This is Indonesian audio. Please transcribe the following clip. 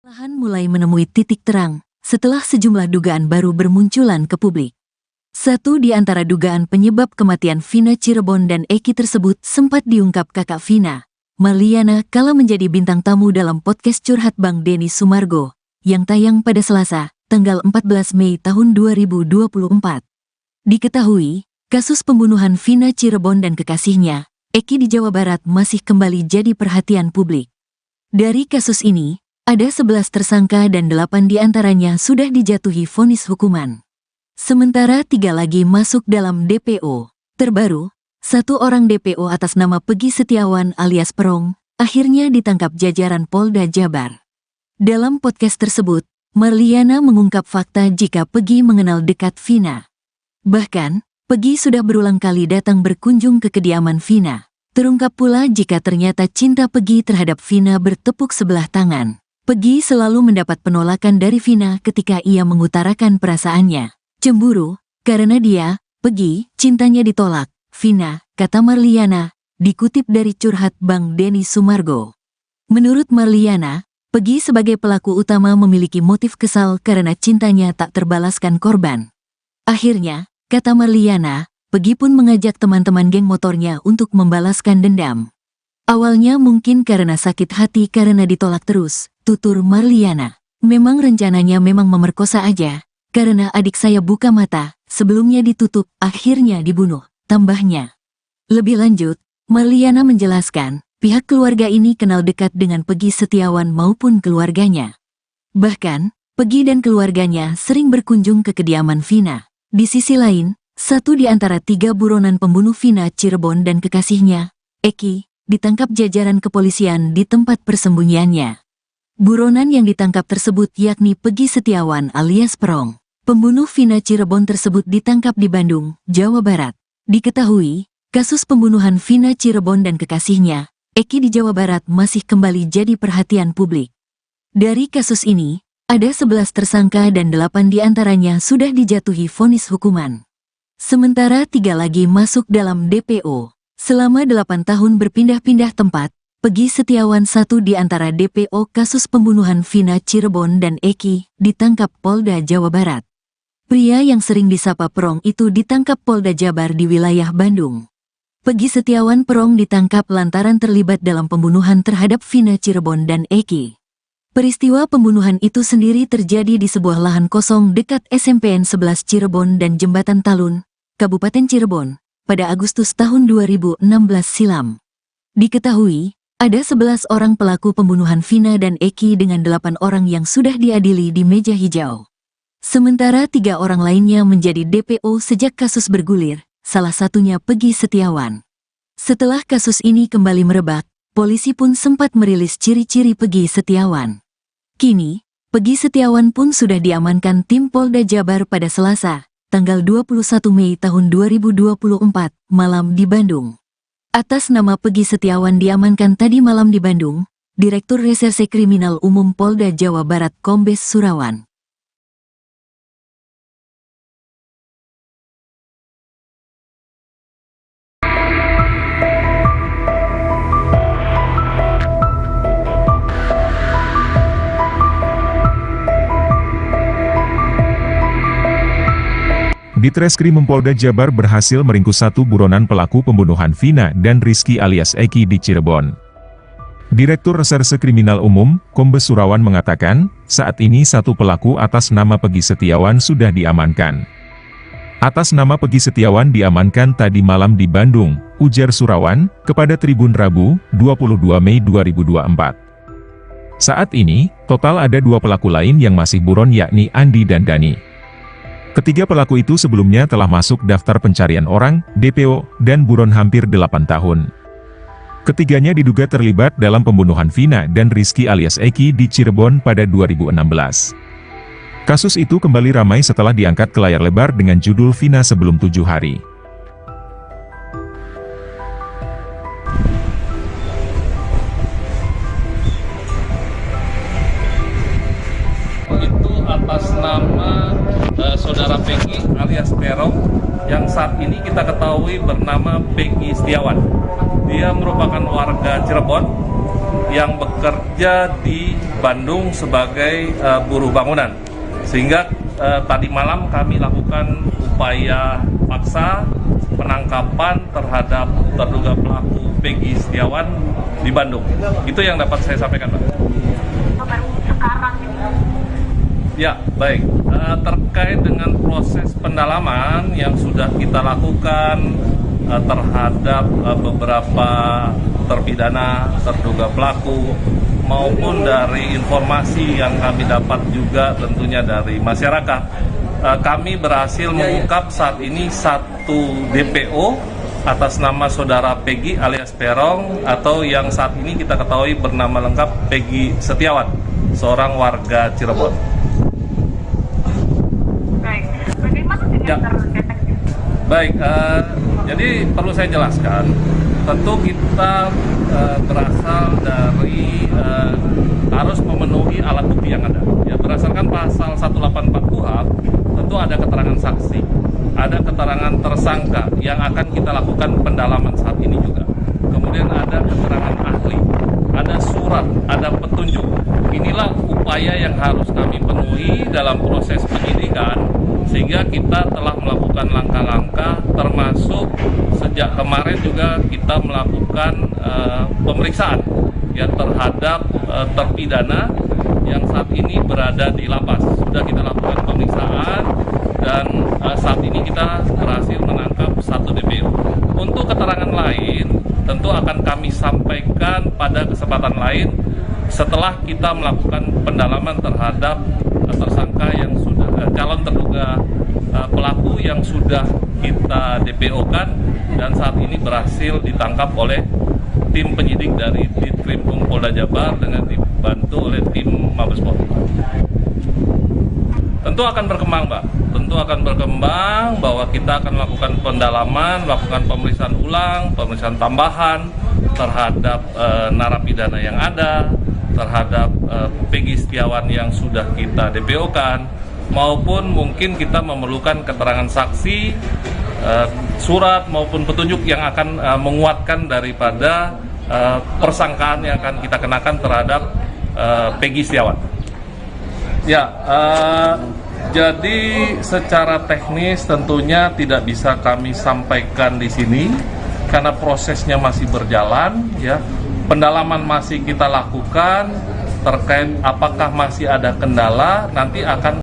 Perlahan mulai menemui titik terang setelah sejumlah dugaan baru bermunculan ke publik. Satu di antara dugaan penyebab kematian Vina Cirebon dan Eki tersebut sempat diungkap kakak Vina, Marliana, kala menjadi bintang tamu dalam podcast Curhat Bang Denny Sumargo, yang tayang pada Selasa, tanggal 14 Mei tahun 2024. Diketahui, kasus pembunuhan Vina Cirebon dan kekasihnya, Eki di Jawa Barat masih kembali jadi perhatian publik. Dari kasus ini, ada 11 tersangka dan 8 diantaranya sudah dijatuhi vonis hukuman. Sementara 3 lagi masuk dalam DPO. Terbaru, 1 orang DPO atas nama Peggy Setiawan alias Perong, akhirnya ditangkap jajaran Polda Jabar. Dalam podcast tersebut, Marliana mengungkap fakta jika Peggy mengenal dekat Vina. Bahkan, Peggy sudah berulang kali datang berkunjung ke kediaman Vina. Terungkap pula jika ternyata cinta Peggy terhadap Vina bertepuk sebelah tangan. Peggy selalu mendapat penolakan dari Vina ketika ia mengutarakan perasaannya. Cemburu, karena dia, Peggy, cintanya ditolak. Vina, kata Marliana, dikutip dari Curhat Bang Denny Sumargo. Menurut Marliana, Peggy sebagai pelaku utama memiliki motif kesal karena cintanya tak terbalaskan korban. Akhirnya, kata Marliana, Peggy pun mengajak teman-teman geng motornya untuk membalaskan dendam. Awalnya mungkin karena sakit hati karena ditolak terus, tutur Marliana. Memang rencananya memang memerkosa aja, karena adik saya buka mata, sebelumnya ditutup, akhirnya dibunuh, tambahnya. Lebih lanjut, Marliana menjelaskan, pihak keluarga ini kenal dekat dengan Peggy Setiawan maupun keluarganya. Bahkan, Peggy dan keluarganya sering berkunjung ke kediaman Vina. Di sisi lain, 1 di antara 3 buronan pembunuh Vina Cirebon dan kekasihnya, Eki, ditangkap jajaran kepolisian di tempat persembunyiannya. Buronan yang ditangkap tersebut yakni Peggy Setiawan alias Perong. Pembunuh Vina Cirebon tersebut ditangkap di Bandung, Jawa Barat. Diketahui, kasus pembunuhan Vina Cirebon dan kekasihnya, Eki di Jawa Barat masih kembali jadi perhatian publik. Dari kasus ini, ada 11 tersangka dan 8 diantaranya sudah dijatuhi vonis hukuman. Sementara 3 lagi masuk dalam DPO. Selama 8 tahun berpindah-pindah tempat, Peggy Setiawan 1 di antara DPO kasus pembunuhan Vina Cirebon dan Eki ditangkap Polda Jawa Barat. Pria yang sering disapa Perong itu ditangkap Polda Jabar di wilayah Bandung. Peggy Setiawan Perong ditangkap lantaran terlibat dalam pembunuhan terhadap Vina Cirebon dan Eki. Peristiwa pembunuhan itu sendiri terjadi di sebuah lahan kosong dekat SMPN 11 Cirebon dan Jembatan Talun, Kabupaten Cirebon, pada Agustus tahun 2016 silam. Diketahui, ada 11 orang pelaku pembunuhan Vina dan Eki dengan 8 orang yang sudah diadili di meja hijau. Sementara 3 orang lainnya menjadi DPO sejak kasus bergulir, salah satunya Peggy Setiawan. Setelah kasus ini kembali merebak, polisi pun sempat merilis ciri-ciri Peggy Setiawan. Kini, Peggy Setiawan pun sudah diamankan tim Polda Jabar pada Selasa, tanggal 21 Mei tahun 2024, malam di Bandung. Atas nama Peggy Setiawan diamankan tadi malam di Bandung, Direktur Reserse Kriminal Umum Polda Jawa Barat Kombes Surawan. Ditreskrim Polda Jabar berhasil meringkus 1 buronan pelaku pembunuhan Vina dan Rizky alias Eki di Cirebon. Direktur Reserse Kriminal Umum, Kombes Surawan mengatakan, saat ini 1 pelaku atas nama Peggy Setiawan sudah diamankan. Atas nama Peggy Setiawan diamankan tadi malam di Bandung, ujar Surawan, kepada Tribun Rabu, 22 Mei 2024. Saat ini, total ada 2 pelaku lain yang masih buron yakni Andi dan Dani. Ketiga pelaku itu sebelumnya telah masuk daftar pencarian orang, DPO, dan buron hampir 8 tahun. Ketiganya diduga terlibat dalam pembunuhan Vina dan Rizky alias Eki di Cirebon pada 2016. Kasus itu kembali ramai setelah diangkat ke layar lebar dengan judul Vina Sebelum 7 Hari. Itu atas nama Saudara Peggy alias Perong yang saat ini kita ketahui bernama Peggy Setiawan. Dia merupakan warga Cirebon yang bekerja di Bandung sebagai buruh bangunan. Sehingga tadi malam kami lakukan upaya paksa penangkapan terhadap terduga pelaku Peggy Setiawan di Bandung. Itu yang dapat saya sampaikan, Pak. Baru sekarang ini. Ya, baik. Terkait dengan proses pendalaman yang sudah kita lakukan terhadap beberapa terpidana, terduga pelaku, maupun dari informasi yang kami dapat juga tentunya dari masyarakat, kami berhasil mengungkap saat ini satu DPO atas nama saudara Peggy alias Peron, atau yang saat ini kita ketahui bernama lengkap Peggy Setiawan, seorang warga Cirebon. Baik, bagaimana dengan terdeteksi? Baik, jadi perlu saya jelaskan, tentu kita berasal dari harus memenuhi alat bukti yang ada. Ya, berdasarkan pasal 184 KUHP, tentu ada keterangan saksi, ada keterangan tersangka yang akan kita lakukan pendalaman saat ini juga. Kemudian ada keterangan ahli, ada surat, ada petunjuk. Inilah upaya yang harus kami penuhi dalam proses penyidikan, sehingga kita telah melakukan langkah-langkah, termasuk sejak kemarin juga kita melakukan pemeriksaan ya terhadap terpidana yang saat ini berada di lapas. Sudah kita lakukan pemeriksaan dan saat ini kita berhasil menangkap satu DPO. Untuk keterangan lain tentu akan kami sampaikan pada kesempatan lain setelah kita melakukan pendalaman terhadap tersangka yang sudah calon terduga pelaku yang sudah kita DPO-kan dan saat ini berhasil ditangkap oleh tim penyidik dari Ditkrimum Polda Jabar dengan dibantu oleh tim Mabes Polri. Tentu akan berkembang, Mbak. Tentu akan berkembang bahwa kita akan melakukan pendalaman, melakukan pemeriksaan ulang, pemeriksaan tambahan terhadap narapidana yang ada, terhadap Peggy Setiawan yang sudah kita DPO-kan, maupun mungkin kita memerlukan keterangan saksi, surat maupun petunjuk yang akan menguatkan daripada persangkaan yang akan kita kenakan terhadap Peggy Setiawan. Ya, jadi secara teknis tentunya tidak bisa kami sampaikan di sini karena prosesnya masih berjalan ya. Pendalaman masih kita lakukan terkait apakah masih ada kendala, nanti akan